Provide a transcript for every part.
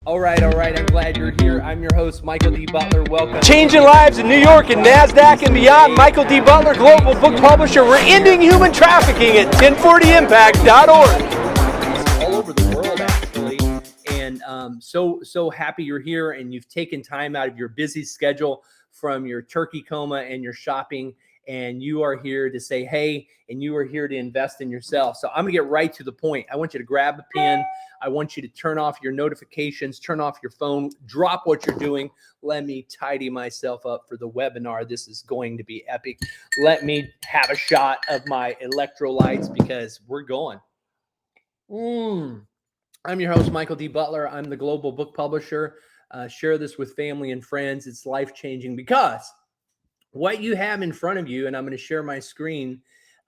All right. I'm glad you're here. I'm your host, Michael D. Butler. Welcome. Changing lives in New York and NASDAQ and beyond. Michael D. Butler, global book publisher. We're ending human trafficking at 1040impact.org. All over the world, actually. And so happy you're here and you've taken time out of your busy schedule from your turkey coma and your shopping. And you are here to say, hey, and you are here to invest in yourself. So I'm going to get right to the point. I want you to grab a pen. I want you to turn off your notifications, turn off your phone, drop what you're doing. Let me tidy myself up for the webinar. This is going to be epic. Let me have a shot of my electrolytes because we're going. I'm your host, Michael D. Butler. I'm the global book publisher. Share this with family and friends. It's life-changing because what you have in front of you, and I'm going to share my screen,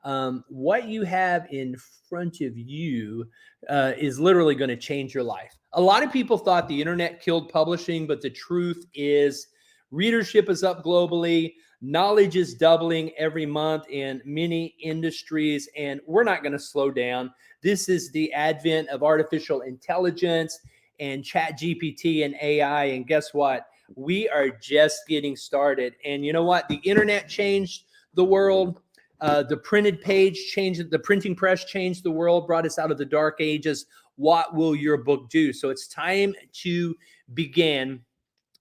what you have in front of you is literally going to change your life. A lot of people thought the internet killed publishing, but the truth is readership is up globally. Knowledge is doubling every month in many industries, and we're not going to slow down. This is the advent of artificial intelligence and ChatGPT and AI, and guess what? We are just getting started. And you know what? The internet changed the world. The printed page changed it. The printing press changed the world, brought us out of the dark ages. What will your book do? So it's time to begin.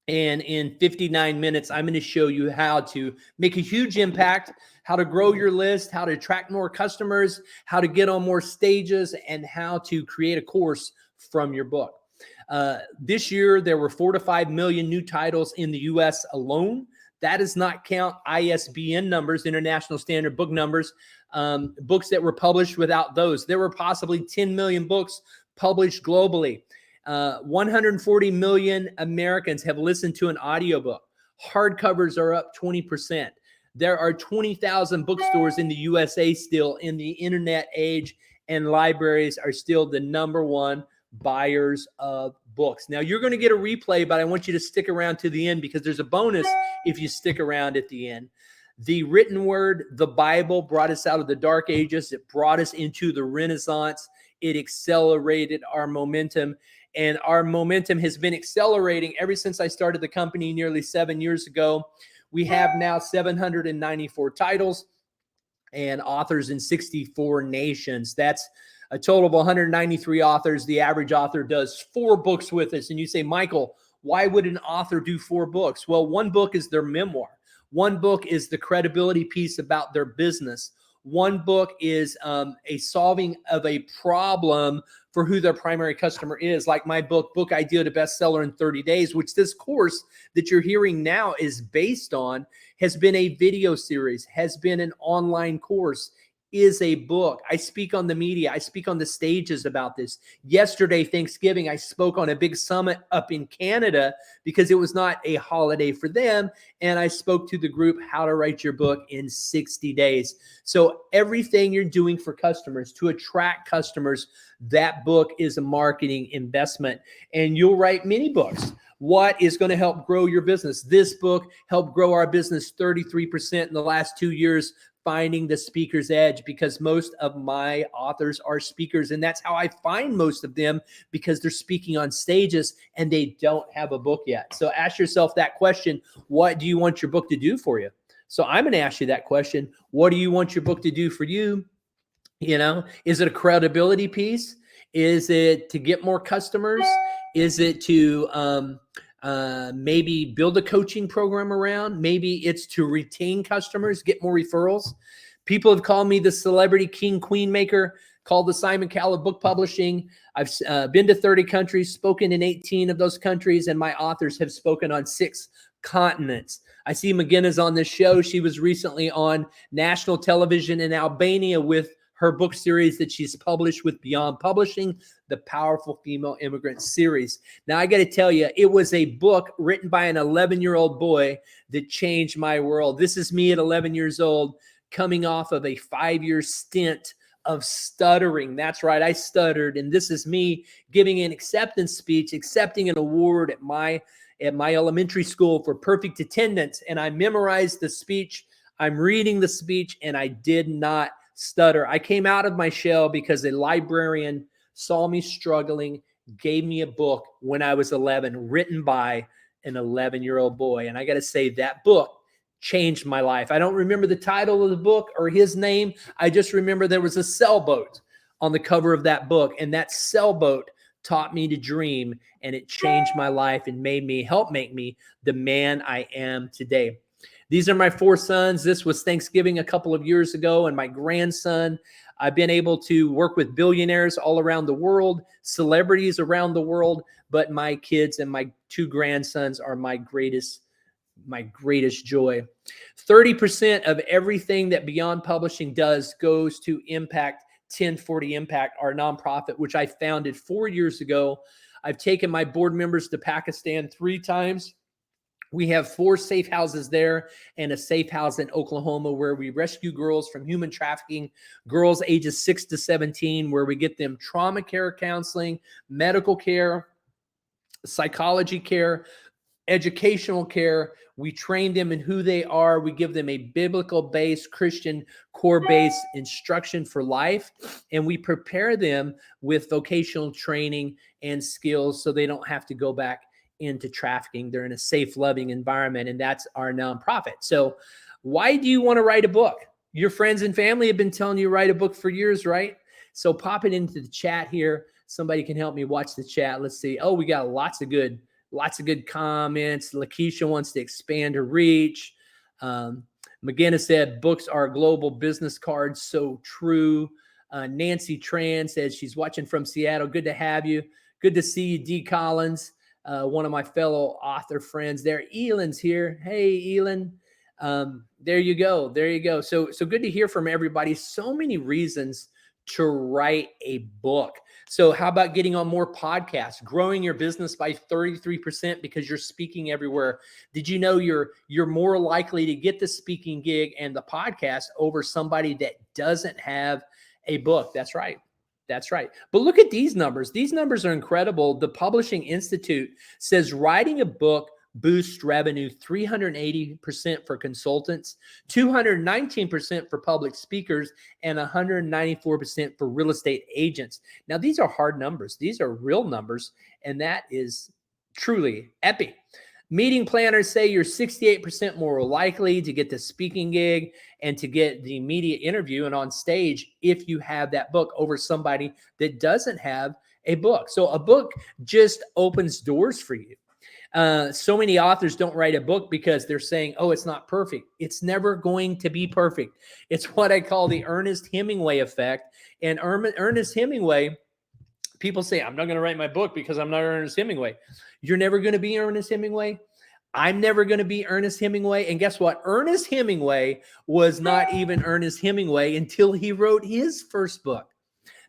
And in 59 minutes, I'm going to show you how to make a huge impact, how to grow your list, how to attract more customers, how to get on more stages, and how to create a course from your book. This year, there were 4 to 5 million new titles in the U.S. alone. That does not count ISBN numbers, International Standard Book numbers, books that were published without those. There were possibly 10 million books published globally. 140 million Americans have listened to an audiobook. Hardcovers are up 20%. There are 20,000 bookstores in the USA still in the internet age, and libraries are still the number one buyers of books. Now you're going to get a replay, but I want you to stick around to the end because there's a bonus if you stick around at the end. The written word, the Bible, brought us out of the dark ages. It brought us into the Renaissance. It accelerated our momentum, and our momentum has been accelerating ever since I started the company nearly 7 years ago. We have now 794 titles and authors in 64 nations. That's a total of 193 authors. The average author does 4 books with us. And you say, Michael, why would an author do 4 books? Well, one book is their memoir. One book is the credibility piece about their business. One book is a solving of a problem for who their primary customer is. Like my book, Book Idea to Bestseller in 30 Days, which this course that you're hearing now is based on, has been a video series, has been an online course, is a book. I speak on the media. I speak on the stages about this. Yesterday, Thanksgiving, I spoke on a big summit up in Canada because it was not a holiday for them. And I spoke to the group, How to Write Your Book in 60 Days. So everything you're doing for customers to attract customers, that book is a marketing investment. And you'll write many books. What is going to help grow your business? This book helped grow our business 33% in the last 2 years, finding the speaker's edge, because most of my authors are speakers. And that's how I find most of them, because they're speaking on stages and they don't have a book yet. So ask yourself that question. What do you want your book to do for you? So I'm going to ask you that question. What do you want your book to do for you? You know, is it a credibility piece? Is it to get more customers? Is it to maybe build a coaching program around? Maybe it's to retain customers, get more referrals. People have called me the celebrity king, queen maker, called the Simon Cowell of book publishing. I've been to 30 countries, spoken in 18 of those countries, and my authors have spoken on 6 continents. I see McGinnis on this show. She was recently on national television in Albania with her book series that she's published with Beyond Publishing, the Powerful Female Immigrant series. Now, I got to tell you, it was a book written by an 11-year-old boy that changed my world. This is me at 11 years old, coming off of a 5-year stint of stuttering. That's right, I stuttered. And this is me giving an acceptance speech, accepting an award at my elementary school for perfect attendance. And I memorized the speech. I'm reading the speech, and I did not stutter. I came out of my shell because a librarian saw me struggling, gave me a book when I was 11, written by an 11-year-old boy. And I got to say, that book changed my life. I don't remember the title of the book or his name. I just remember there was a sailboat on the cover of that book. And that sailboat taught me to dream, and it changed my life and help make me the man I am today. These are my 4 sons. This was Thanksgiving a couple of years ago, and my grandson. I've been able to work with billionaires all around the world, celebrities around the world, but my kids and my 2 grandsons are my greatest joy. 30% of everything that Beyond Publishing does goes to Impact 1040 Impact, our nonprofit, which I founded 4 years ago. I've taken my board members to Pakistan 3 times. We have 4 safe houses there and a safe house in Oklahoma where we rescue girls from human trafficking, girls ages 6 to 17, where we get them trauma care counseling, medical care, psychology care, educational care. We train them in who they are. We give them a biblical-based, Christian core-based instruction for life, and we prepare them with vocational training and skills so they don't have to go back into trafficking. They're in a safe, loving environment, and that's our nonprofit. So why do you want to write a book? Your friends and family have been telling you to write a book for years, right? So pop it into the chat here. Somebody can help me watch the chat. Let's see. Oh, we got lots of good comments. Lakeisha wants to expand her reach. McGinnis said, books are global business cards. So true. Nancy Tran says she's watching from Seattle. Good to have you. Good to see you, D. Collins. One of my fellow author friends there. Elan's here. Hey, Elan. There you go. There you go. So good to hear from everybody. So many reasons to write a book. So how about getting on more podcasts, growing your business by 33% because you're speaking everywhere? Did you know you're more likely to get the speaking gig and the podcast over somebody that doesn't have a book? That's right. That's right. But look at these numbers. These numbers are incredible. The Publishing Institute says writing a book boosts revenue 380% for consultants, 219% for public speakers, and 194% for real estate agents. Now, these are hard numbers. These are real numbers, and that is truly epic. Meeting planners say you're 68% more likely to get the speaking gig and to get the immediate interview and on stage if you have that book over somebody that doesn't have a book. So a book just opens doors for you. So many authors don't write a book because they're saying, oh, it's not perfect. It's never going to be perfect. It's what I call the Ernest Hemingway effect. And Ernest Hemingway, people say, I'm not going to write my book because I'm not Ernest Hemingway. You're never going to be Ernest Hemingway. I'm never going to be Ernest Hemingway. And guess what? Ernest Hemingway was not even Ernest Hemingway until he wrote his first book.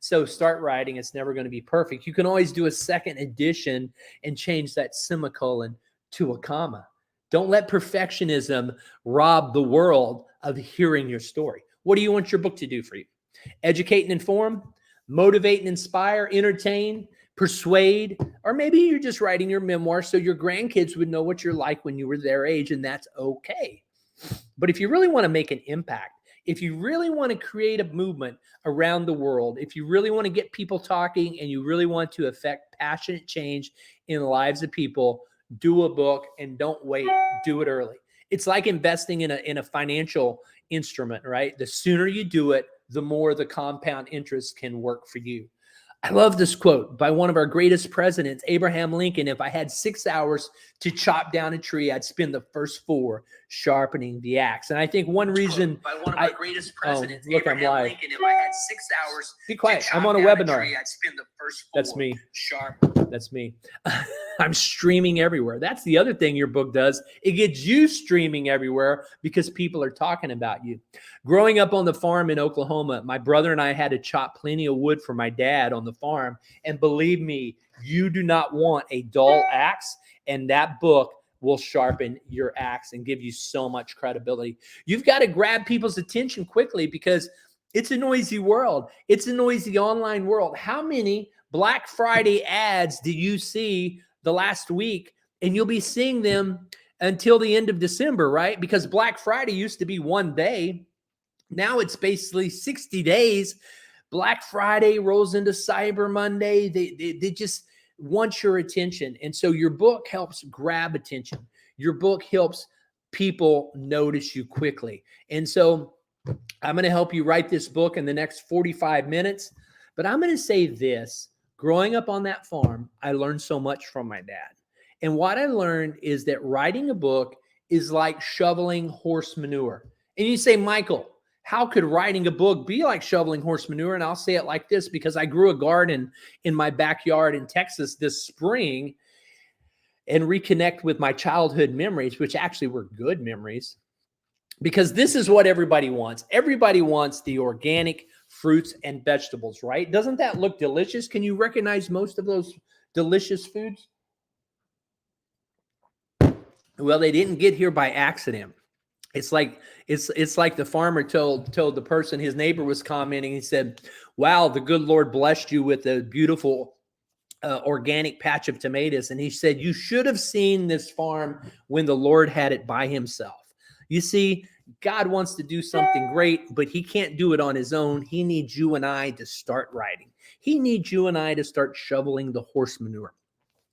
So start writing. It's never going to be perfect. You can always do a second edition and change that semicolon to a comma. Don't let perfectionism rob the world of hearing your story. What do you want your book to do for you? Educate and inform, motivate and inspire, entertain, persuade, or maybe you're just writing your memoir so your grandkids would know what you're like when you were their age, and that's okay. But if you really want to make an impact, if you really want to create a movement around the world, if you really want to get people talking and you really want to affect passionate change in the lives of people, do a book and don't wait. Do it early. It's like investing in a financial instrument, right? The sooner you do it, the more the compound interest can work for you. I love this quote by one of our greatest presidents, Abraham Lincoln. If I had 6 hours to chop down a tree, I'd spend the first 4 sharpening the axe. And I think one reason by one of our greatest presidents, look, Abraham I'm live. Lincoln, if I had 6 hours Be quiet. to chop I'm on a down webinar. tree, I'd spend the first 4 That's me. sharp. That's me. I'm streaming everywhere. That's the other thing your book does. It gets you streaming everywhere because people are talking about you. Growing up on the farm in Oklahoma, my brother and I had to chop plenty of wood for my dad on the farm. And believe me, you do not want a dull axe, and that book will sharpen your axe and give you so much credibility. You've got to grab people's attention quickly because it's a noisy world. It's a noisy online world. How many Black Friday ads did you see the last week? And you'll be seeing them until the end of December, right? Because Black Friday used to be one day. Now it's basically 60 days. Black Friday rolls into Cyber Monday. wants your attention. And so your book helps grab attention. Your book helps people notice you quickly. And so I'm going to help you write this book in the next 45 minutes. But I'm going to say this. Growing up on that farm, I learned so much from my dad. And what I learned is that writing a book is like shoveling horse manure. And you say, Michael, how could writing a book be like shoveling horse manure? And I'll say it like this, because I grew a garden in my backyard in Texas this spring and reconnect with my childhood memories, which actually were good memories, because this is what everybody wants. Everybody wants the organic fruits and vegetables, right? Doesn't that look delicious? Can you recognize most of those delicious foods? Well, they didn't get here by accident. It's like the farmer told the person, his neighbor was commenting. He said, "Wow, the good Lord blessed you with a beautiful organic patch of tomatoes." And he said, "You should have seen this farm when the Lord had it by himself." You see, God wants to do something great, but he can't do it on his own. He needs you and I to start writing. He needs you and I to start shoveling the horse manure.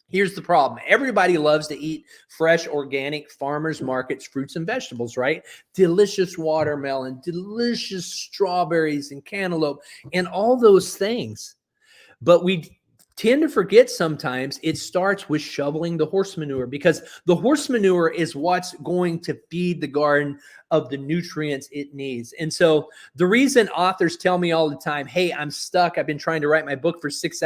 Here's the problem. Everybody loves to eat fresh, organic, farmers markets, fruits and vegetables, right? Delicious watermelon, delicious strawberries and cantaloupe, and all those things. But we tend to forget sometimes it starts with shoveling the horse manure, because the horse manure is what's going to feed the garden of the nutrients it needs. And so the reason authors tell me all the time, hey, I'm stuck. I've been trying to write my book for 6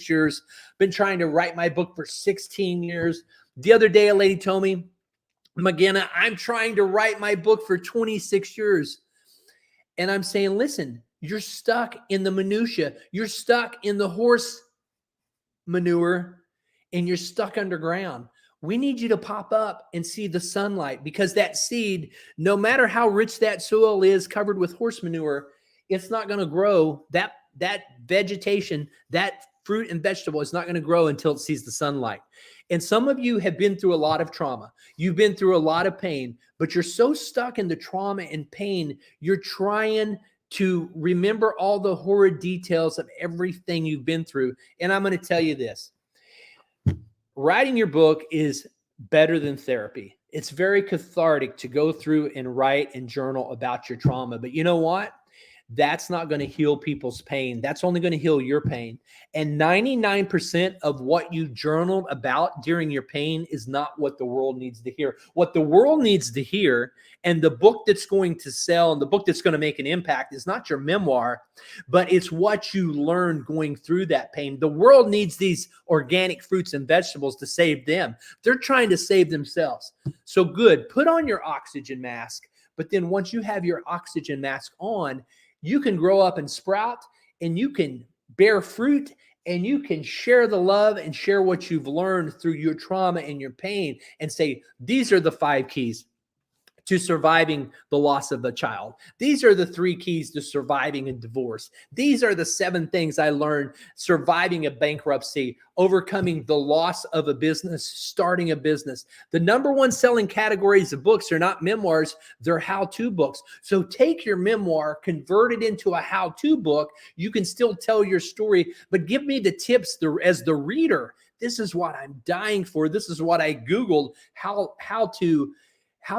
years, been trying to write my book for 16 years. The other day, a lady told me, McGinna, I'm trying to write my book for 26 years. And I'm saying, listen, you're stuck in the minutia. You're stuck in the horse manure, and you're stuck underground. We need you to pop up and see the sunlight, because that seed, no matter how rich that soil is covered with horse manure, it's not going to grow. That vegetation, that fruit and vegetable is not going to grow until it sees the sunlight. And some of you have been through a lot of trauma. You've been through a lot of pain, but you're so stuck in the trauma and pain, you're trying to remember all the horrid details of everything you've been through. And I'm going to tell you this. Writing your book is better than therapy. It's very cathartic to go through and write and journal about your trauma. But you know what? That's not going to heal people's pain. That's only going to heal your pain. And 99% of what you journaled about during your pain is not what the world needs to hear. What the world needs to hear, and the book that's going to sell and the book that's going to make an impact, is not your memoir, but it's what you learned going through that pain. The world needs these organic fruits and vegetables to save them. They're trying to save themselves. So good, put on your oxygen mask. But then once you have your oxygen mask on, you can grow up and sprout, and you can bear fruit, and you can share the love and share what you've learned through your trauma and your pain, and say, these are the 5 keys to surviving the loss of a child. These are the 3 keys to surviving a divorce. These are the 7 things I learned surviving a bankruptcy, overcoming the loss of a business, starting a business. The number 1 selling categories of books are not memoirs, they're how-to books. So take your memoir, convert it into a how-to book. You can still tell your story, but give me the tips as the reader. This is what I'm dying for. This is what I Googled, how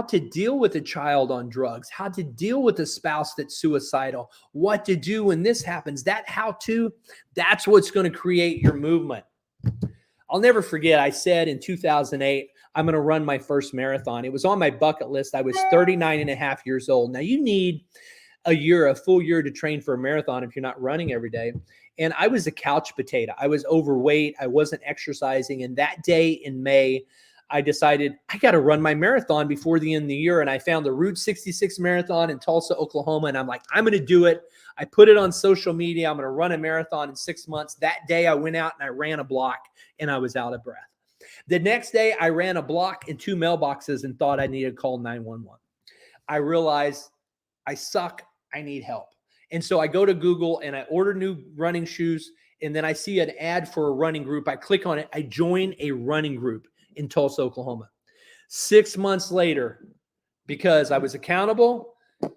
to deal with a child on drugs, how to deal with a spouse that's suicidal, what to do when this happens. That how-to, that's what's going to create your movement. I'll never forget, I said in 2008, I'm going to run my first marathon. It was on my bucket list. I was 39 and a half years old. Now, you need a full year to train for a marathon if you're not running every day. And I was a couch potato. I was overweight. I wasn't exercising. And that day in May, I decided I got to run my marathon before the end of the year. And I found the Route 66 marathon in Tulsa, Oklahoma. And I'm like, I'm going to do it. I put it on social media. I'm going to run a marathon in 6 months. That day I went out and I ran a block, and I was out of breath. The next day I ran a block in 2 mailboxes and thought I needed to call 911. I realized I suck. I need help. And so I go to Google and I order new running shoes. And then I see an ad for a running group. I click on it. I join a running group in Tulsa, Oklahoma. 6 months later, because I was accountable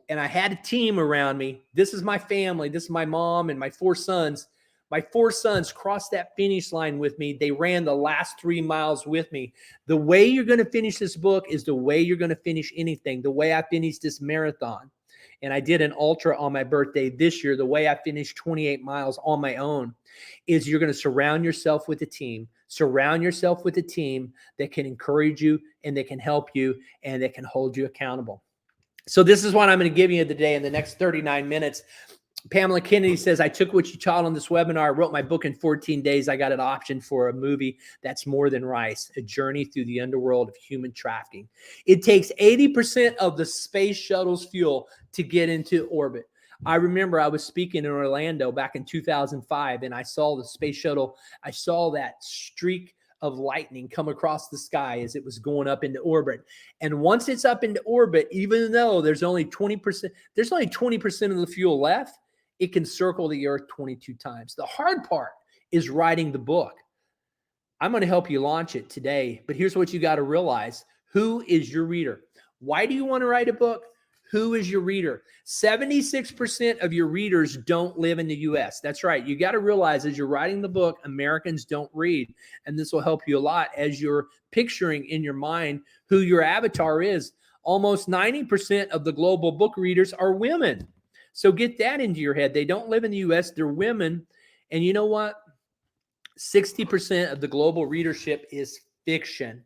and I had a team around me. This is my family. This is my mom and my 4 sons. My 4 sons crossed that finish line with me. They ran the last 3 miles with me. The way you're going to finish this book is the way you're going to finish anything. The way I finished this marathon, and I did an ultra on my birthday this year, the way I finished 28 miles on my own, is you're going to surround yourself with a team. Surround yourself with a team that can encourage you and that can help you and that can hold you accountable. So this is what I'm going to give you today in the next 39 minutes. Pamela Kennedy says, I took what you taught on this webinar, wrote my book in 14 days. I got an option for a movie that's more than rice, a journey through the underworld of human trafficking. It takes 80% of the space shuttle's fuel to get into orbit. I remember I was speaking in Orlando back in 2005, and I saw the space shuttle. I saw that streak of lightning come across the sky as it was going up into orbit. And once it's up into orbit, even though there's only 20% of the fuel left, it can circle the earth 22 times. The hard part is writing the book. I'm going to help you launch it today, but here's what you got to realize. Who is your reader? Why do you want to write a book? Who is your reader? 76% of your readers don't live in the U.S. That's right. You got to realize as you're writing the book, Americans don't read. And this will help you a lot as you're picturing in your mind who your avatar is. Almost 90% of the global book readers are women. So get that into your head. They don't live in the U.S. They're women. And you know what? 60% of the global readership is fiction,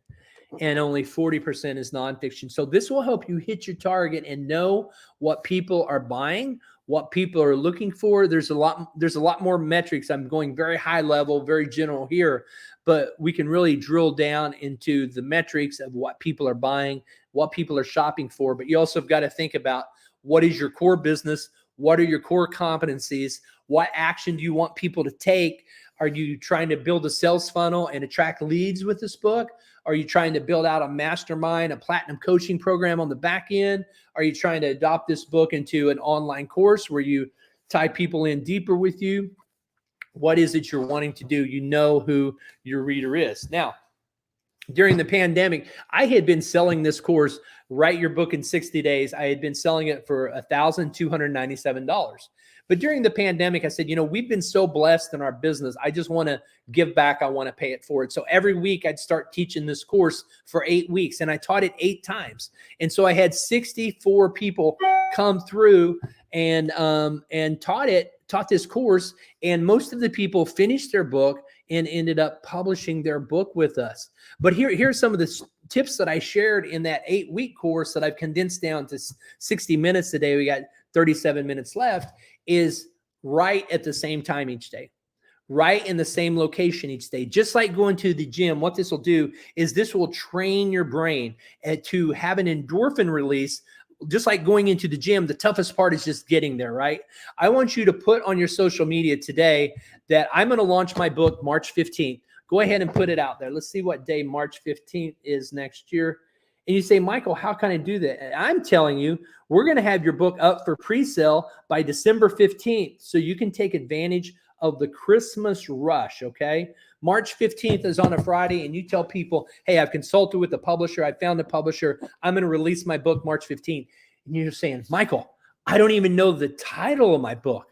and only 40% is nonfiction. So this will help you hit your target and know what people are buying, what people are looking for. There's a lot more metrics. I'm going very high level, very general here, but we can really drill down into the metrics of what people are buying, what people are shopping for. But you also have got to think about what is your core business? What are your core competencies? What action do you want people to take? Are you trying to build a sales funnel and attract leads with this book? Are you trying to build out a mastermind, a platinum coaching program on the back end? Are you trying to adopt this book into an online course where you tie people in deeper with you? What is it you're wanting to do? You know who your reader is. Now, during the pandemic, I had been selling this course, Write Your Book in 60 Days. I had been selling it for $1,297. But during the pandemic, I said, we've been so blessed in our business. I just want to give back. I want to pay it forward. So every week I'd start teaching this course for 8 weeks, and I taught it 8 times. And so I had 64 people come through and taught this course. And most of the people finished their book and ended up publishing their book with us. But here's some of the tips that I shared in that 8-week course that I've condensed down to 60 minutes today. We got 37 minutes left. Is write at the same time each day. Write in the same location each day. Just like going to the gym, what this will do is this will train your brain to have an endorphin release. Just like going into the gym, the toughest part is just getting there, right? I want you to put on your social media today that I'm going to launch my book March 15th. Go ahead and put it out there. Let's see what day March 15th is next year. And you say, Michael, how can I do that? I'm telling you, we're going to have your book up for pre-sale by December 15th. So you can take advantage of the Christmas rush, okay? March 15th is on a Friday, and you tell people, hey, I've consulted with the publisher. I found the publisher. I'm going to release my book March 15th. And you're saying, Michael, I don't even know the title of my book.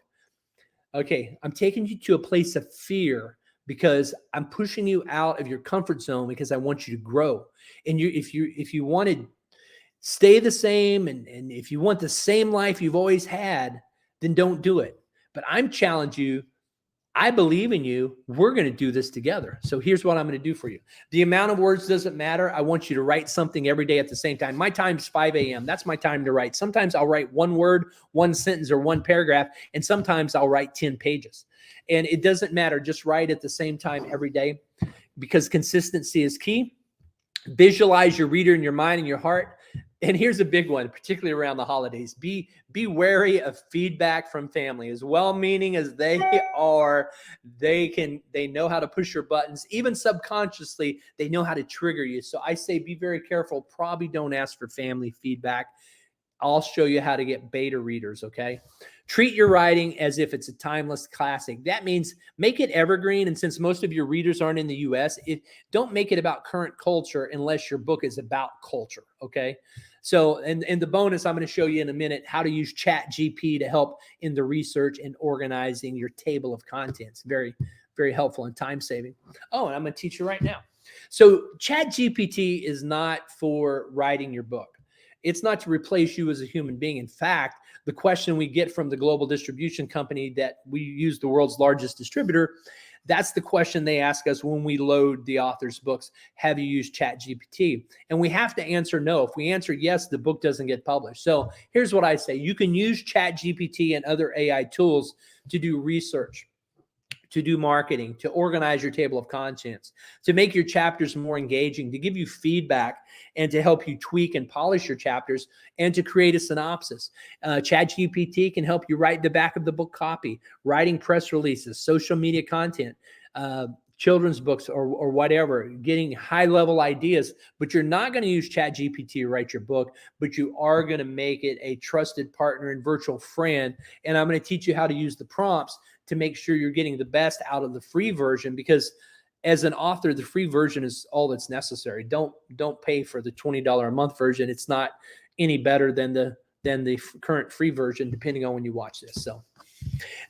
Okay, I'm taking you to a place of fear because I'm pushing you out of your comfort zone because I want you to grow. And if you want to stay the same and if you want the same life you've always had, then don't do it. But I'm challenging you. I believe in you. We're going to do this together. So here's what I'm going to do for you. The amount of words doesn't matter. I want you to write something every day at the same time. My time is 5 a.m. That's my time to write. Sometimes I'll write one word, one sentence, or one paragraph. And sometimes I'll write 10 pages. And it doesn't matter. Just write at the same time every day because consistency is key. Visualize your reader in your mind and your heart. And here's a big one, particularly around the holidays. Be wary of feedback from family. As well-meaning as they are, they know how to push your buttons. Even subconsciously, they know how to trigger you. So I say be very careful. Probably don't ask for family feedback. I'll show you how to get beta readers, okay? Treat your writing as if it's a timeless classic. That means make it evergreen. And since most of your readers aren't in the US, don't make it about current culture unless your book is about culture, okay? So, and the bonus, I'm going to show you in a minute how to use ChatGPT to help in the research and organizing your table of contents. Very, very helpful and time saving. Oh, and I'm going to teach you right now. So ChatGPT is not for writing your book. It's not to replace you as a human being. In fact, the question we get from the global distribution company that we use, the world's largest distributor, that's the question they ask us when we load the author's books. Have you used ChatGPT? And we have to answer no. If we answer yes, the book doesn't get published. So here's what I say. You can use ChatGPT and other AI tools to do research, to do marketing, to organize your table of contents, to make your chapters more engaging, to give you feedback, and to help you tweak and polish your chapters, and to create a synopsis. ChatGPT can help you write the back of the book copy, writing press releases, social media content, children's books, or whatever, getting high-level ideas. But you're not going to use ChatGPT to write your book, but you are going to make it a trusted partner and virtual friend. And I'm going to teach you how to use the prompts to make sure you're getting the best out of the free version, because as an author, the free version is all that's necessary. Don't pay for the $20 a month version. It's not any better than the current free version, depending on when you watch this. So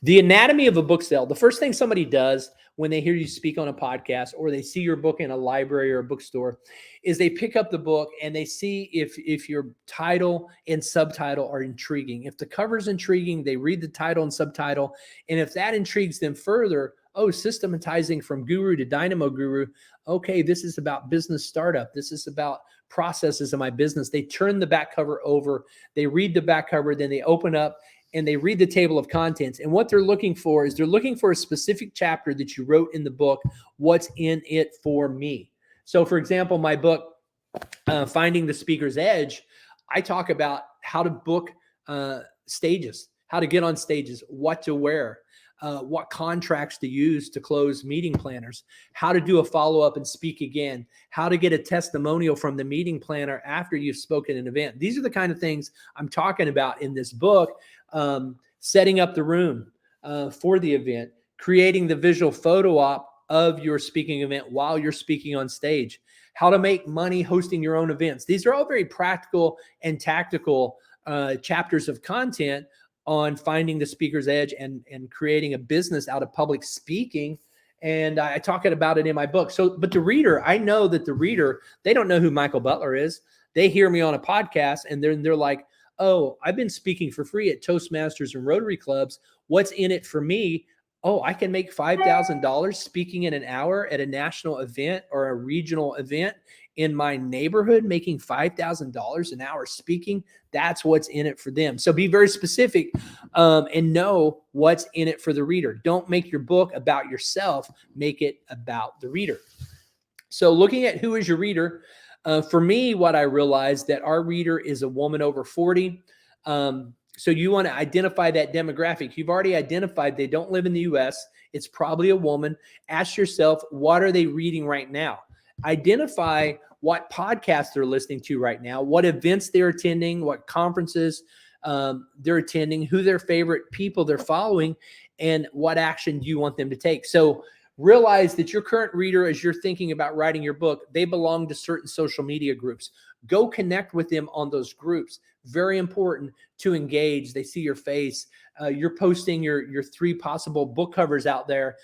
the anatomy of a book sale, the first thing somebody does when they hear you speak on a podcast or they see your book in a library or a bookstore is they pick up the book and they see if your title and subtitle are intriguing. If the cover's intriguing, they read the title and subtitle. And if that intrigues them further, oh, systematizing from guru to dynamo guru. Okay, this is about business startup. This is about processes of my business. They turn the back cover over, they read the back cover, then they open up and they read the table of contents. And what they're looking for is they're looking for a specific chapter that you wrote in the book. What's in it for me? So for example, my book, Finding the Speaker's Edge, I talk about how to book stages, how to get on stages, what to wear, what contracts to use to close meeting planners, how to do a follow-up and speak again, how to get a testimonial from the meeting planner after you've spoken at an event. These are the kind of things I'm talking about in this book. Setting up the room for the event, creating the visual photo op of your speaking event while you're speaking on stage, how to make money hosting your own events. These are all very practical and tactical chapters of content on finding the speaker's edge and creating a business out of public speaking. And I talk about it in my book. So, but the reader, I know that the reader, they don't know who Michael Butler is. They hear me on a podcast and they're like, oh, I've been speaking for free at Toastmasters and Rotary Clubs. What's in it for me? Oh, I can make $5,000 speaking in an hour at a national event or a regional event in my neighborhood, making $5,000 an hour speaking. That's what's in it for them. So be very specific and know what's in it for the reader. Don't make your book about yourself. Make it about the reader. So looking at who is your reader, for me, what I realized that our reader is a woman over 40. So you want to identify that demographic. You've already identified they don't live in the US. It's probably a woman. Ask yourself, what are they reading right now? Identify what podcasts they're listening to right now, what events they're attending, what conferences they're attending, who their favorite people they're following, and what action do you want them to take. So realize that your current reader, as you're thinking about writing your book, they belong to certain social media groups. Go connect with them on those groups. Very important to engage. They see your face. You're posting your 3 possible book covers out there.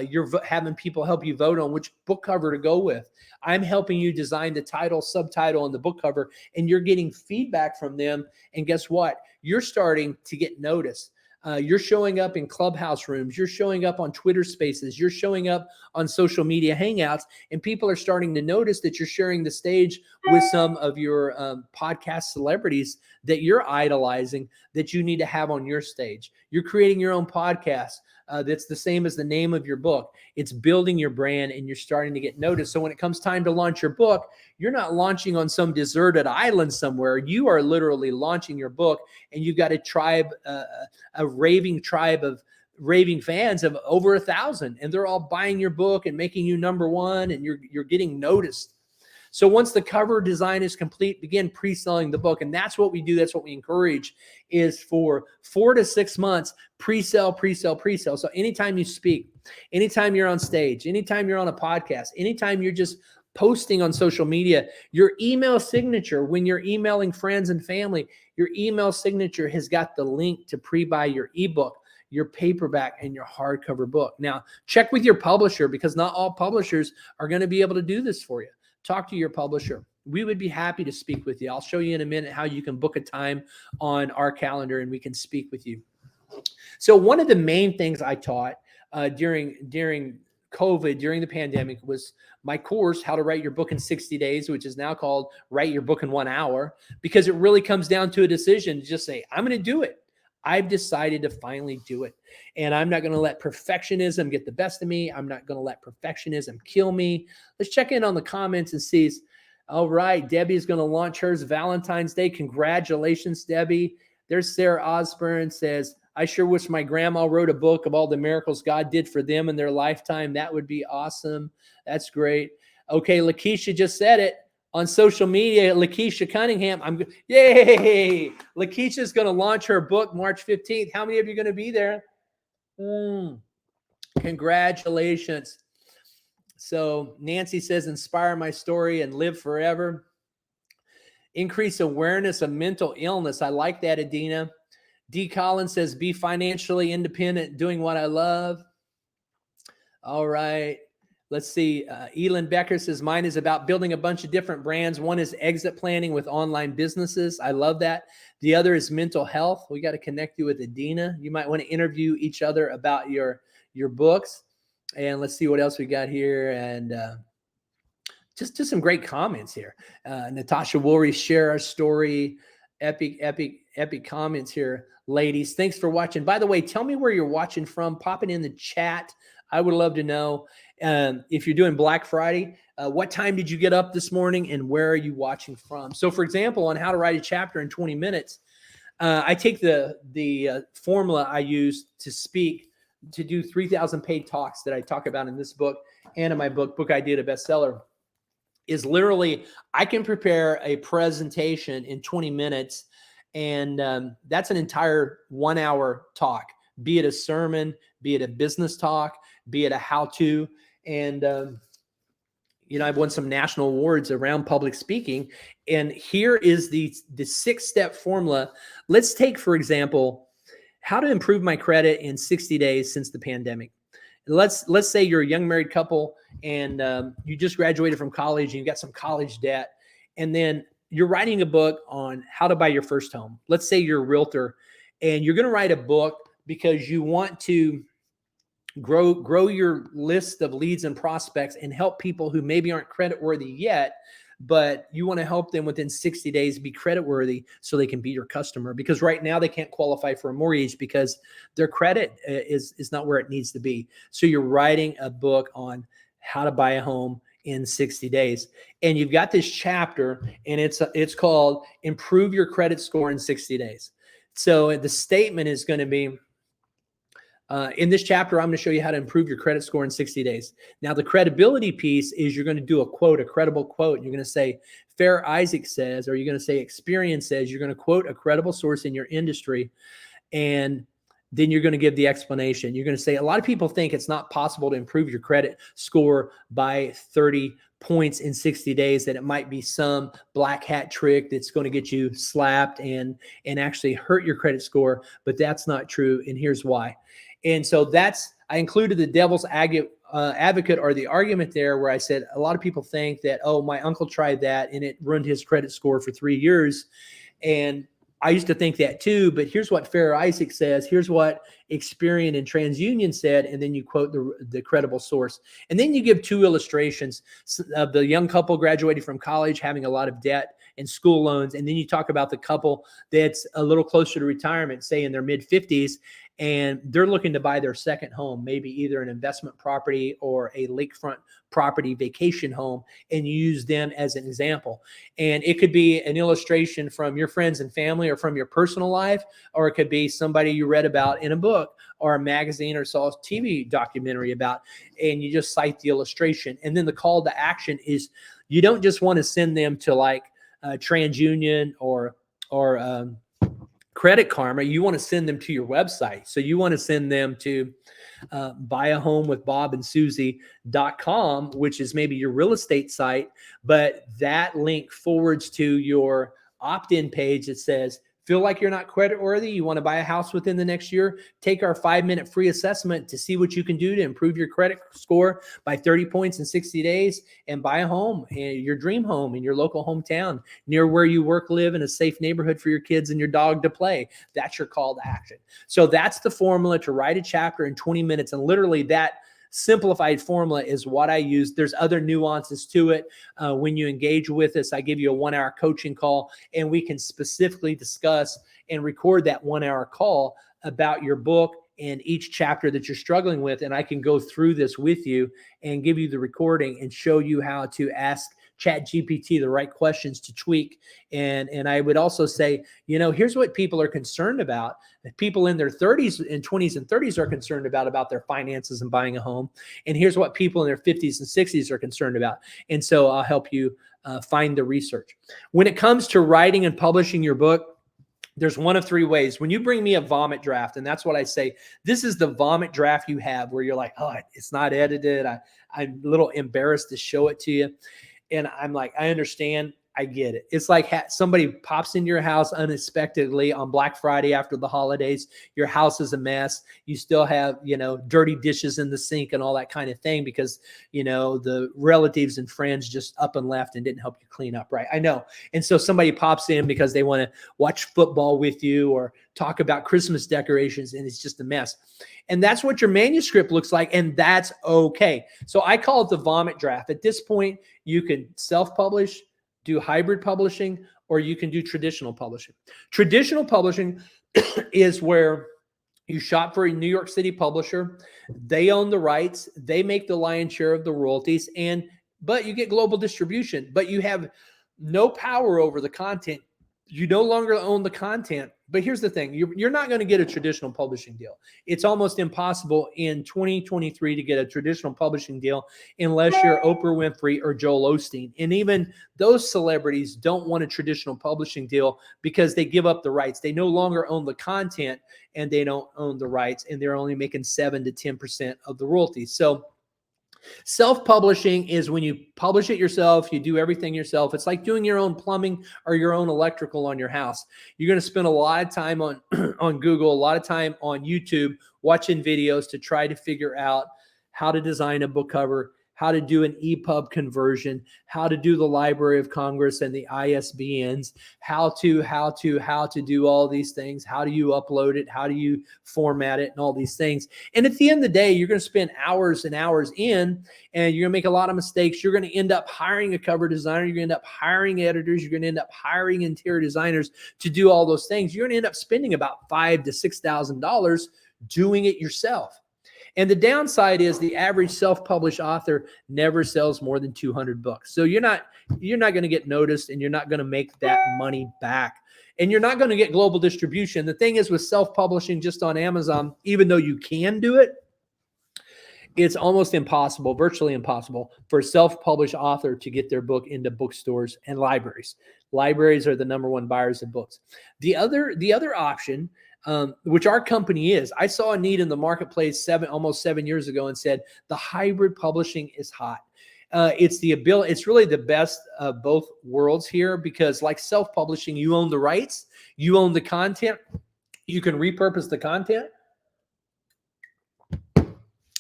You're having people help you vote on which book cover to go with. I'm helping you design the title, subtitle, and the book cover, and you're getting feedback from them. And guess what? You're starting to get noticed. You're showing up in clubhouse rooms. You're showing up on Twitter spaces. You're showing up on social media hangouts, and people are starting to notice that you're sharing the stage with some of your podcast celebrities that you're idolizing that you need to have on your stage. You're creating your own podcast that's the same as the name of your book. It's building your brand, and you're starting to get noticed. So when it comes time to launch your book, you're not launching on some deserted island somewhere. You are literally launching your book, and you've got a tribe, a raving tribe of raving fans of over 1,000, and they're all buying your book and making you #1, and you're getting noticed. So once the cover design is complete, begin pre-selling the book. And that's what we do. That's what we encourage, is for 4 to 6 months, pre-sell, pre-sell, pre-sell. So anytime you speak, anytime you're on stage, anytime you're on a podcast, anytime you're just posting on social media, your email signature, when you're emailing friends and family, your email signature has got the link to pre-buy your ebook, your paperback, and your hardcover book. Now, check with your publisher, because not all publishers are going to be able to do this for you. Talk to your publisher. We would be happy to speak with you. I'll show you in a minute how you can book a time on our calendar and we can speak with you. So one of the main things I taught during COVID, during the pandemic, was my course, How to Write Your Book in 60 Days, which is now called Write Your Book in 1 Hour, because it really comes down to a decision to just say, I'm going to do it. I've decided to finally do it. And I'm not going to let perfectionism get the best of me. I'm not going to let perfectionism kill me. Let's check in on the comments and see. All right, Debbie is going to launch hers Valentine's Day. Congratulations, Debbie. There's Sarah Osborne says, I sure wish my grandma wrote a book of all the miracles God did for them in their lifetime. That would be awesome. That's great. Okay, Lakeisha just said it on social media. Lakeisha Cunningham. Yay! Lakeisha is going to launch her book March 15th. How many of you are going to be there? Congratulations. So Nancy says, inspire my story and live forever. Increase awareness of mental illness. I like that, Adina. D. Collins says, be financially independent, doing what I love. All right. Let's see. Elin Becker says, mine is about building a bunch of different brands. One is exit planning with online businesses. I love that. The other is mental health. We got to connect you with Adina. You might want to interview each other about your books. And let's see what else we got here. And just some great comments here. Natasha Woolry, share our story. Epic comments here, ladies. Thanks for watching. By the way, tell me where you're watching from. Pop it in the chat. I would love to know. If you're doing Black Friday, what time did you get up this morning and where are you watching from? So for example, on how to write a chapter in 20 minutes, I take the formula I use to speak, to do 3,000 paid talks that I talk about in this book and in my book Idea to Bestseller, is literally, I can prepare a presentation in 20 minutes, and that's an entire 1 hour talk, be it a sermon, be it a business talk, be it a how-to. And, I've won some national awards around public speaking. And here is the 6-step formula. Let's take, for example, how to improve my credit in 60 days since the pandemic. Let's say you're a young married couple and you just graduated from college and you got some college debt, and then you're writing a book on how to buy your first home. Let's say you're a realtor and you're going to write a book because you want to grow your list of leads and prospects and help people who maybe aren't credit worthy yet, but you want to help them within 60 days be credit worthy so they can be your customer, because right now they can't qualify for a mortgage because their credit is not where it needs to be. So you're writing a book on how to buy a home in 60 days. And you've got this chapter and it's called Improve Your Credit Score in 60 Days. So the statement is going to be, in this chapter, I'm going to show you how to improve your credit score in 60 days. Now, the credibility piece is you're going to do a quote, a credible quote. You're going to say, Fair Isaac says, or you're going to say, experience says. You're going to quote a credible source in your industry, and then you're going to give the explanation. You're going to say, a lot of people think it's not possible to improve your credit score by 30 points in 60 days, that it might be some black hat trick that's going to get you slapped and actually hurt your credit score, but that's not true, and here's why. And so I included the devil's advocate, or the argument there, where I said a lot of people think that, oh, my uncle tried that and it ruined his credit score for 3 years. And I used to think that too, but here's what Fair Isaac says. Here's what Experian and TransUnion said. And then you quote the credible source. And then you give 2 illustrations of the young couple graduating from college, having a lot of debt and school loans. And then you talk about the couple that's a little closer to retirement, say in their mid 50s, and they're looking to buy their second home, maybe either an investment property or a lakefront property vacation home, and you use them as an example. And it could be an illustration from your friends and family or from your personal life, or it could be somebody you read about in a book or a magazine or saw a TV documentary about, and you just cite the illustration. And then the call to action is You don't just want to send them to like TransUnion or Credit Karma. You want to send them to your website. So you want to send them to buyahomewithbobandsusie.com, which is maybe your real estate site, but that link forwards to your opt-in page that says, feel like you're not credit worthy, you want to buy a house within the next year, take our 5-minute free assessment to see what you can do to improve your credit score by 30 points in 60 days and buy a home, your dream home in your local hometown, near where you work, live, in a safe neighborhood for your kids and your dog to play. That's your call to action. So that's the formula to write a chapter in 20 minutes. And literally that simplified formula is what I use. There's other nuances to it. When you engage with us, I give you a 1-hour coaching call, and we can specifically discuss and record that 1-hour call about your book and each chapter that you're struggling with. And I can go through this with you and give you the recording and show you how to ask ChatGPT the right questions to tweak. And I would also say, here's what people are concerned about. People in their 30s and 20s and 30s are concerned about their finances and buying a home. And here's what people in their 50s and 60s are concerned about. And so I'll help you find the research. When it comes to writing and publishing your book, there's one of 3 ways. When you bring me a vomit draft, and that's what I say, this is the vomit draft you have where you're like, oh, it's not edited. I'm a little embarrassed to show it to you. And I'm like, I understand. I get it. It's like somebody pops in your house unexpectedly on Black Friday after the holidays. Your house is a mess. You still have, dirty dishes in the sink and all that kind of thing because, the relatives and friends just up and left and didn't help you clean up, right? I know. And so somebody pops in because they want to watch football with you or talk about Christmas decorations, and it's just a mess. And that's what your manuscript looks like, and that's okay. So I call it the vomit draft. At this point, you can self-publish, do hybrid publishing, or you can do traditional publishing. Traditional publishing is where you shop for a New York City publisher. They own the rights. They make the lion's share of the royalties, but you get global distribution, but you have no power over the content. You no longer own the content. But here's the thing. You're not going to get a traditional publishing deal. It's almost impossible in 2023 to get a traditional publishing deal unless you're Oprah Winfrey or Joel Osteen. And even those celebrities don't want a traditional publishing deal because they give up the rights. They no longer own the content and they don't own the rights, and they're only making 7 to 10% of the royalties. So self-publishing is when you publish it yourself, you do everything yourself. It's like doing your own plumbing or your own electrical on your house. You're going to spend a lot of time on Google, a lot of time on YouTube, watching videos to try to figure out how to design a book cover, how to do an EPUB conversion, how to do the Library of Congress and the ISBNs, how to do all these things. How do you upload it? How do you format it and all these things? And at the end of the day, you're going to spend hours and hours and you're going to make a lot of mistakes. You're going to end up hiring a cover designer. You're going to end up hiring editors. You're going to end up hiring interior designers to do all those things. You're going to end up spending about $5,000 to $6,000 doing it yourself. And the downside is the average self-published author never sells more than 200 books. So you're not going to get noticed, and you're not going to make that money back. And you're not going to get global distribution. The thing is with self-publishing just on Amazon, even though you can do it, it's almost impossible, virtually impossible, for a self-published author to get their book into bookstores and libraries. Libraries are the #1 buyers of books. The other option, which our company is, I saw a need in the marketplace almost 7 years ago and said the hybrid publishing is hot. It's really the best of both worlds here, because like self-publishing, you own the rights, you own the content, you can repurpose the content.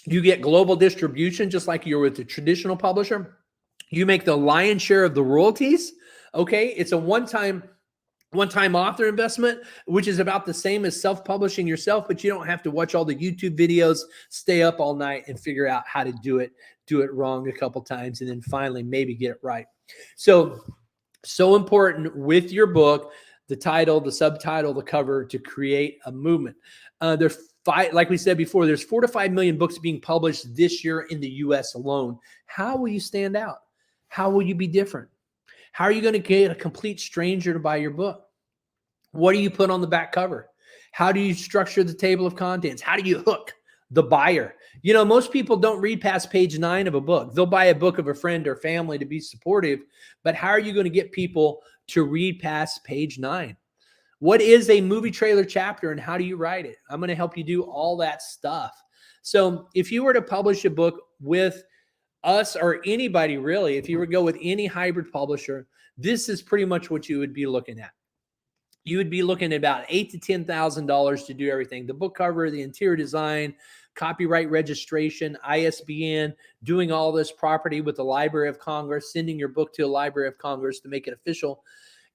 You get global distribution just like you're with the traditional publisher. You make the lion's share of the royalties. Okay, it's a one-time author investment, which is about the same as self-publishing yourself, but you don't have to watch all the YouTube videos, stay up all night and figure out how to do it wrong a couple times, and then finally maybe get it right. So important with your book, the title, the subtitle, the cover, to create a movement. Like we said before, there's 4 to 5 million books being published this year in the US alone. How will you stand out? How will you be different? How are you going to get a complete stranger to buy your book? What do you put on the back cover? How do you structure the table of contents? How do you hook the buyer. You know, most people don't read past page 9 of a book. They'll buy a book of a friend or family to be supportive, but how are you going to get people to read past page 9? What is a movie trailer chapter and how do you write it? I'm going to help you do all that stuff. So if you were to publish a book with us or anybody really, if you were to go with any hybrid publisher, this is pretty much what you would be looking at. You would be looking at about $8,000 to $10,000 to do everything. The book cover, the interior design, copyright registration, ISBN, doing all this property with the Library of Congress, sending your book to the Library of Congress to make it official,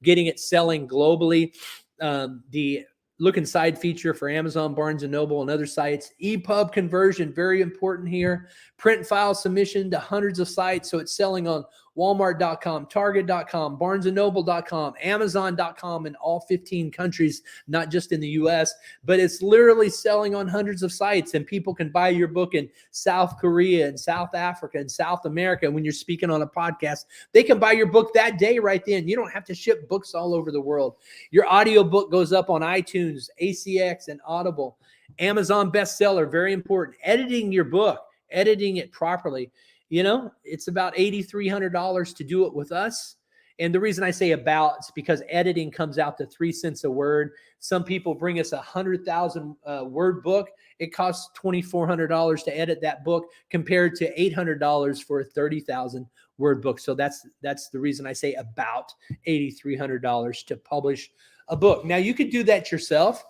getting it selling globally. The look inside feature for Amazon, Barnes & Noble, and other sites. EPUB conversion, very important here. Print file submission to hundreds of sites. So it's selling on Walmart.com, Target.com, BarnesandNoble.com, Amazon.com in all 15 countries, not just in the US, but it's literally selling on hundreds of sites, and people can buy your book in South Korea and South Africa and South America. When you're speaking on a podcast, they can buy your book that day right then. You don't have to ship books all over the world. Your audio book goes up on iTunes, ACX, and Audible. Amazon bestseller, very important. Editing your book, editing it properly. You know, it's about $8,300 to do it with us. And the reason I say about is because editing comes out to 3 cents a word. Some people bring us 100,000 word book. It costs $2,400 to edit that book compared to $800 for a 30,000 word book. So that's the reason I say about $8,300 to publish a book. Now you could do that yourself,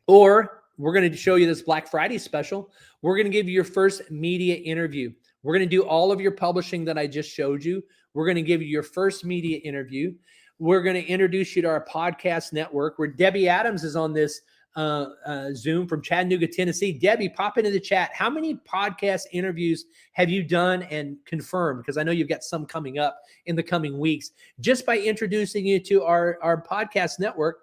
or we're going to show you this Black Friday special. We're going to give you your first media interview. We're going to do all of your publishing that I just showed you. We're going to give you your first media interview. We're going to introduce you to our podcast network where Debbie Adams is on this Zoom from Chattanooga, Tennessee. Debbie, pop into the chat. How many podcast interviews have you done and confirmed? Because I know you've got some coming up in the coming weeks. Just by introducing you to our podcast network,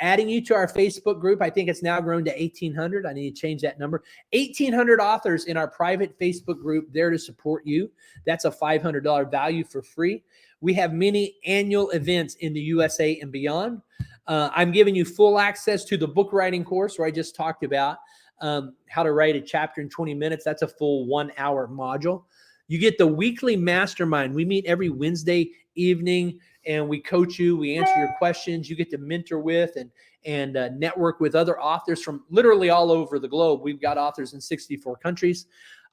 adding you to our Facebook group. I think it's now grown to 1,800. I need to change that number. 1,800 authors in our private Facebook group there to support you. That's a $500 value for free. We have many annual events in the USA and beyond. I'm giving you full access to the book writing course where I just talked about how to write a chapter in 20 minutes. That's a full 1 hour module. You get the weekly mastermind. We meet every Wednesday evening and we coach you. We answer your questions. You get to mentor with and network with other authors from literally all over the globe. We've got authors in 64 countries.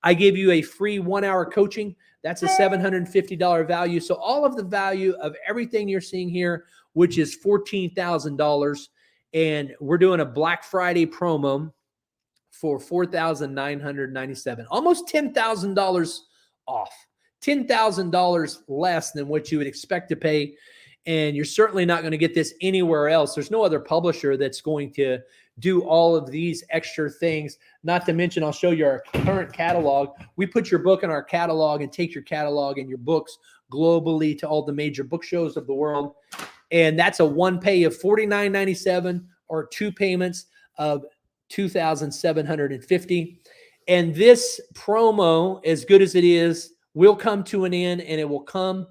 I give you a free 1 hour coaching. That's a $750 value. So all of the value of everything you're seeing here, which is $14,000. And we're doing a Black Friday promo for $4,997, almost $10,000 off, $10,000 less than what you would expect to pay. And you're certainly not going to get this anywhere else. There's no other publisher that's going to do all of these extra things. Not to mention, I'll show you our current catalog. We put your book in our catalog and take your catalog and your books globally to all the major book shows of the world. And that's a one pay of $49.97 or two payments of $2,750. And this promo, as good as it is, will come to an end, and it will come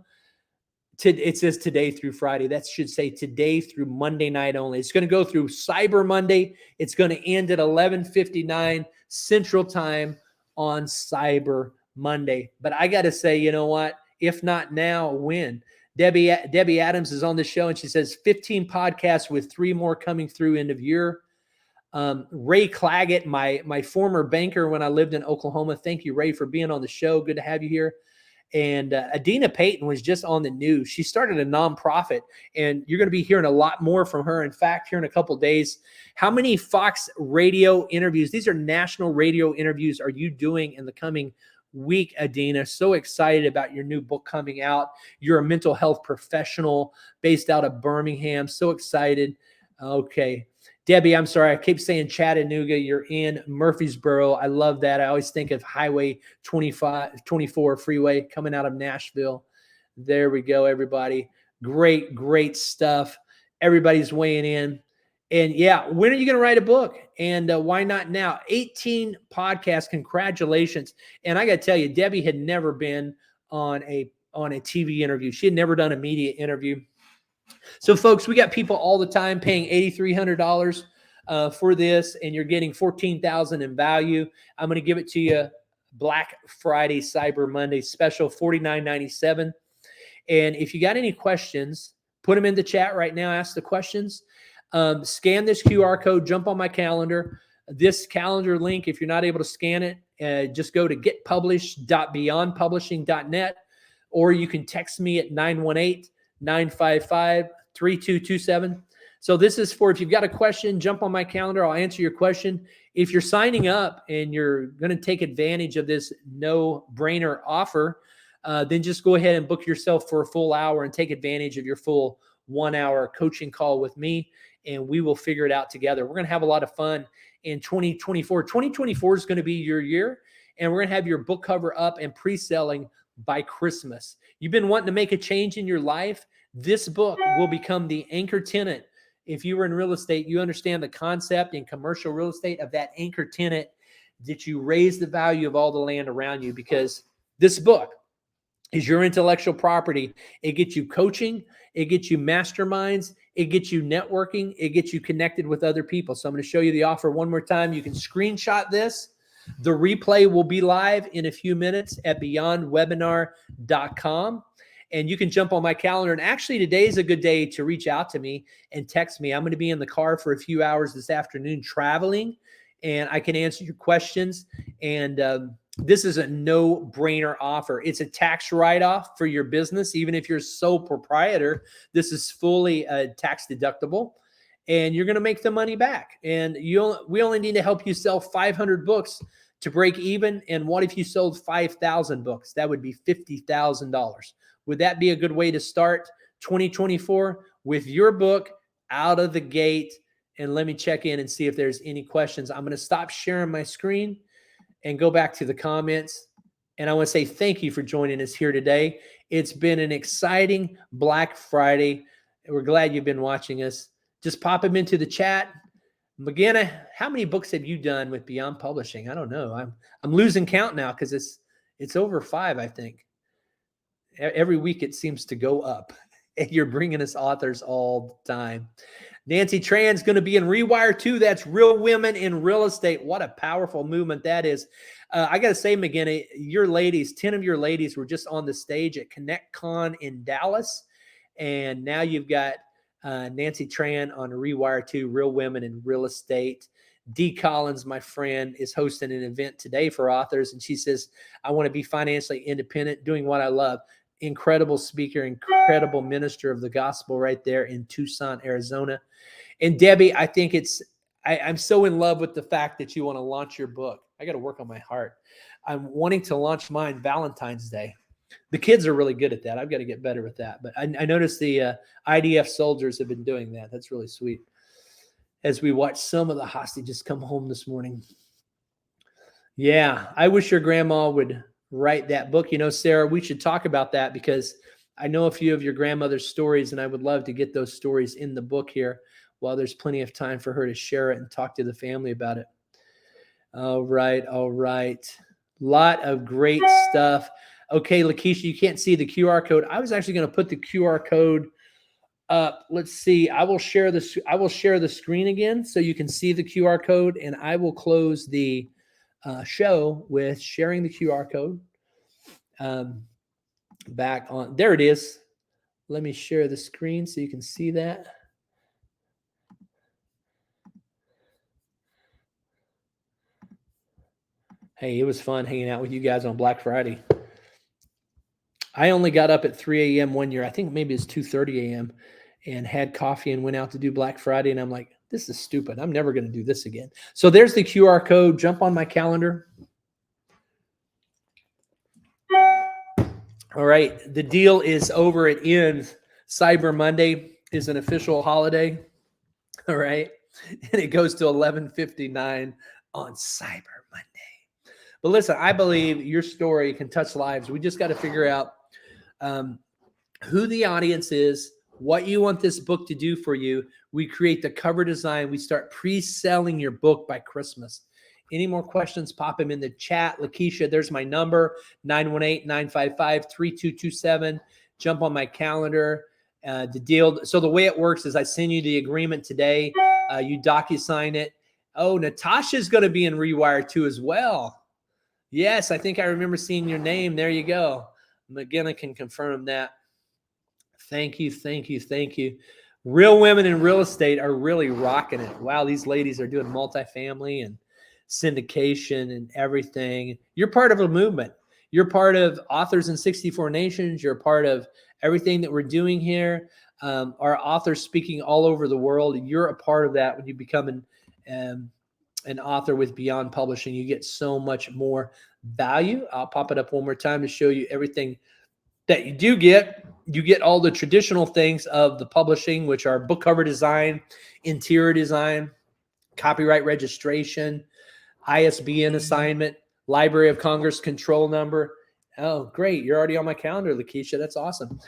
to, it says today through Friday. That should say today through Monday night only. It's going to go through Cyber Monday. It's going to end at 11:59 Central Time on Cyber Monday. But I got to say, you know what? If not now, when? Debbie Adams is on the show, and she says 15 podcasts with 3 more coming through end of year. Ray Claggett, my former banker when I lived in Oklahoma. Thank you, Ray, for being on the show. Good to have you here. And Adina Payton was just on the news. She started a nonprofit, and you're going to be hearing a lot more from her. In fact, here in a couple of days, how many Fox radio interviews, these are national radio interviews, are you doing in the coming week, Adina? So excited about your new book coming out. You're a mental health professional based out of Birmingham. So excited. Okay. Debbie, I'm sorry. I keep saying Chattanooga. You're in Murfreesboro. I love that. I always think of Highway 24 freeway coming out of Nashville. There we go, everybody. Great, great stuff. Everybody's weighing in. And yeah, when are you going to write a book? And why not now? 18 podcasts. Congratulations. And I got to tell you, Debbie had never been on a TV interview. She had never done a media interview. So, folks, we got people all the time paying $8,300 for this, and you're getting $14,000 in value. I'm going to give it to you Black Friday, Cyber Monday special, $49.97. And if you got any questions, put them in the chat right now. Ask the questions. Scan this QR code, jump on my calendar. This calendar link, if you're not able to scan it, just go to getpublished.beyondpublishing.net, or you can text me at 918-955-3227. So this is for if you've got a question, jump on my calendar. I'll answer your question. If you're signing up and you're going to take advantage of this no-brainer offer, then just go ahead and book yourself for a full hour and take advantage of your full 1-hour coaching call with me, and we will figure it out together. We're going to have a lot of fun in 2024. 2024 is going to be your year, and we're going to have your book cover up and pre-selling by Christmas. You've been wanting to make a change in your life. This book will become the anchor tenant. If you were in real estate, you understand the concept in commercial real estate of that anchor tenant, that you raise the value of all the land around you, because this book is your intellectual property. It gets you coaching. It gets you masterminds. It gets you networking. It gets you connected with other people. So I'm going to show you the offer one more time. You can screenshot this. The replay will be live in a few minutes at beyondwebinar.com. And you can jump on my calendar. And actually, today is a good day to reach out to me and text me. I'm going to be in the car for a few hours this afternoon traveling, and I can answer your questions. And this is a no-brainer offer. It's a tax write-off for your business. Even if you're sole proprietor, this is fully tax deductible, and you're going to make the money back. And we only need to help you sell 500 books to break even. And what if you sold 5,000 books? That would be $50,000. Would that be a good way to start 2024 with your book out of the gate? And let me check in and see if there's any questions. I'm going to stop sharing my screen and go back to the comments. And I want to say thank you for joining us here today. It's been an exciting Black Friday. We're glad you've been watching us. Just pop them into the chat. McGinna, how many books have you done with Beyond Publishing? I don't know. I'm losing count now because it's over 5, I think. Every week it seems to go up. And you're bringing us authors all the time. Nancy Tran's going to be in Rewire 2. That's Real Women in Real Estate. What a powerful movement that is. I got to say, McGinna, your ladies, 10 of your ladies were just on the stage at ConnectCon in Dallas. And now you've got Nancy Tran on Rewire 2, Real Women in Real Estate. Dee Collins, my friend, is hosting an event today for authors. And she says, I want to be financially independent, doing what I love. Incredible speaker, incredible minister of the gospel right there in Tucson, Arizona. And Debbie, I think I'm so in love with the fact that you want to launch your book. I got to work on my heart. I'm wanting to launch mine Valentine's Day. The kids are really good at that. I've got to get better with that. But I noticed the IDF soldiers have been doing that. That's really sweet. As we watch some of the hostages come home this morning. Yeah, I wish your grandma would write that book. You know, Sarah, we should talk about that because I know a few of your grandmother's stories, and I would love to get those stories in the book here while there's plenty of time for her to share it and talk to the family about it. All right. Lot of great stuff. Okay, Lakeisha, you can't see the QR code. I was actually going to put the QR code up. Let's see. I will share the screen again so you can see the QR code, and I will close the show with sharing the QR code. Back on. There it is. Let me share the screen so you can see that. Hey, it was fun hanging out with you guys on Black Friday. I only got up at 3 a.m. one year. I think maybe it's 2:30 a.m. and had coffee and went out to do Black Friday. And I'm like, this is stupid. I'm never going to do this again. So there's the QR code. Jump on my calendar. All right. The deal is over. It ends. Cyber Monday is an official holiday. All right. And it goes to 11:59 on Cyber Monday. But listen, I believe your story can touch lives. We just got to figure out who the audience is, what you want this book to do for you. We create the cover design. We start pre-selling your book by Christmas. Any more questions, pop them in the chat. Lakeisha, there's my number, 918-955-3227. Jump on my calendar. The deal. So the way it works is I send you the agreement today. You DocuSign it. Oh, Natasha's going to be in Rewire too as well. Yes, I think I remember seeing your name. There you go. McGinna can confirm that. Thank you, thank you, thank you. Real women in real estate are really rocking it. Wow, these ladies are doing multifamily and syndication and everything. You're part of a movement. You're part of Authors in 64 Nations. You're part of everything that we're doing here. Our authors speaking all over the world. You're a part of that when you become an author with Beyond Publishing. You get so much more value. I'll pop it up one more time to show you everything that you do get. You get all the traditional things of the publishing, which are book cover design, interior design, copyright registration, ISBN assignment, Library of Congress control number. Oh, great. You're already on my calendar, Lakeisha. That's awesome.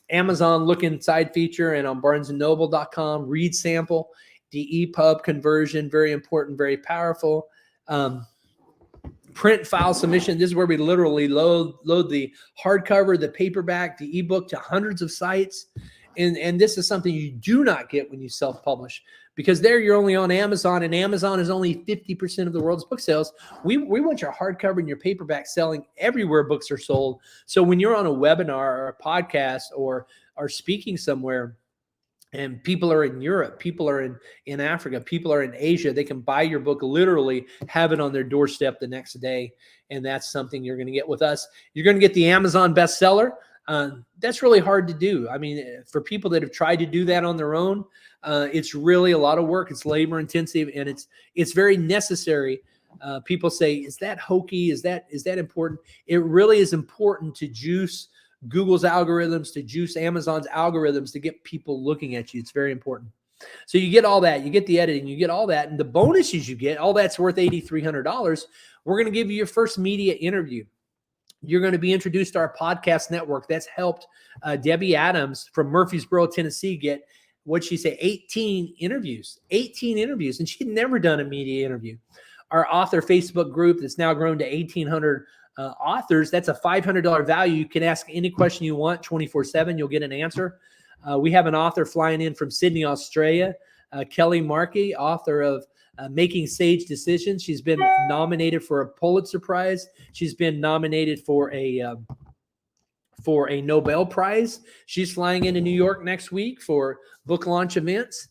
Amazon Look Inside feature and on barnesandnoble.com, read sample, the EPUB conversion, very important, very powerful. Print file submission. This is where we literally load the hardcover, the paperback, the ebook to hundreds of sites. And this is something you do not get when you self-publish, because there you're only on Amazon, and Amazon is only 50% of the world's book sales. We want your hardcover and your paperback selling everywhere books are sold. So when you're on a webinar or a podcast or are speaking somewhere, and people are in Europe, people are in Africa, people are in Asia, they can buy your book, literally have it on their doorstep the next day. And that's something you're going to get with us. You're going to get the Amazon bestseller. That's really hard to do. I mean, for people that have tried to do that on their own, it's really a lot of work. It's labor intensive, and it's very necessary. People say, is that hokey? Is that important? It really is important to juice Google's algorithms, to juice Amazon's algorithms, to get people looking at you. It's very important. So you get all that. You get the editing. You get all that. And the bonuses you get, all that's worth $8,300. We're going to give you your first media interview. You're going to be introduced to our podcast network. That's helped Debbie Adams from Murfreesboro, Tennessee, get, what'd she say, 18 interviews. And she'd never done a media interview. Our author Facebook group that's now grown to 1,800 authors. That's a $500 value. You can ask any question you want 24/7. You'll get an answer. We have an author flying in from Sydney, Australia, Kelly Markey, author of Making Sage Decisions. She's been nominated for a Pulitzer Prize. She's been nominated for a Nobel Prize. She's flying into New York next week for book launch events.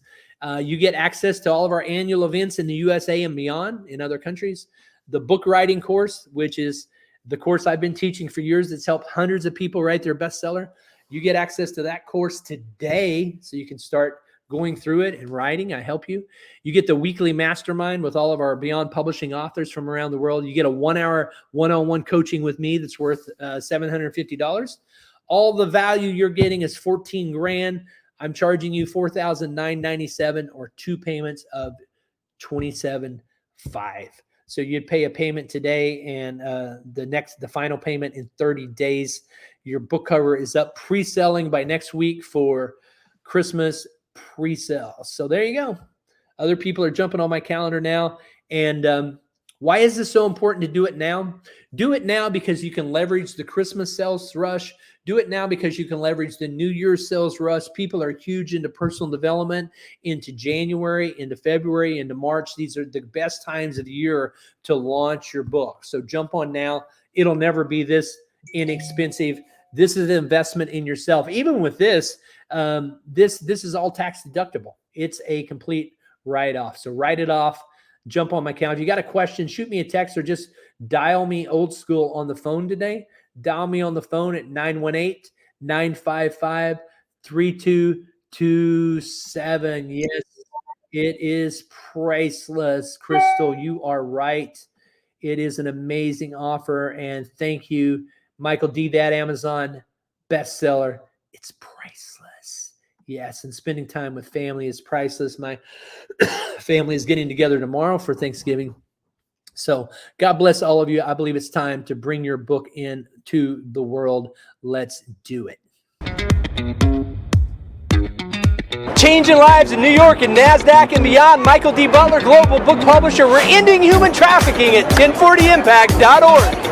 You get access to all of our annual events in the USA and beyond in other countries. The book writing course, which is the course I've been teaching for years, that's helped hundreds of people write their bestseller. You get access to that course today, so you can start going through it and writing. I help you. You get the weekly mastermind with all of our Beyond Publishing authors from around the world. You get a 1-hour one-on-one coaching with me that's worth $750. All the value you're getting is $14,000. I'm charging you $4,997 or 2 payments of $27,500. So you'd pay a payment today, and the final payment in 30 days. Your book cover is up, pre-selling by next week for Christmas pre-sale. So there you go. Other people are jumping on my calendar now. And why is this so important to do it now? Do it now because you can leverage the Christmas sales rush. Do it now because you can leverage the New Year's sales rush. People are huge into personal development into January, into February, into March. These are the best times of the year to launch your book. So jump on now. It'll never be this inexpensive. This is an investment in yourself. Even with this, this is all tax deductible. It's a complete write-off. So write it off. Jump on my calendar. If you got a question, shoot me a text or just dial me old school on the phone today. Dial me on the phone at 918-955-3227. Yes, it is priceless. Crystal, you are right. It is an amazing offer. And thank you, Michael D. That Amazon bestseller. It's priceless. Yes, and spending time with family is priceless. My family is getting together tomorrow for Thanksgiving. So God bless all of you. I believe it's time to bring your book into the world. Let's do it. Changing lives in New York and NASDAQ and beyond. Michael D. Butler, Global Book Publisher. We're ending human trafficking at 1040impact.org.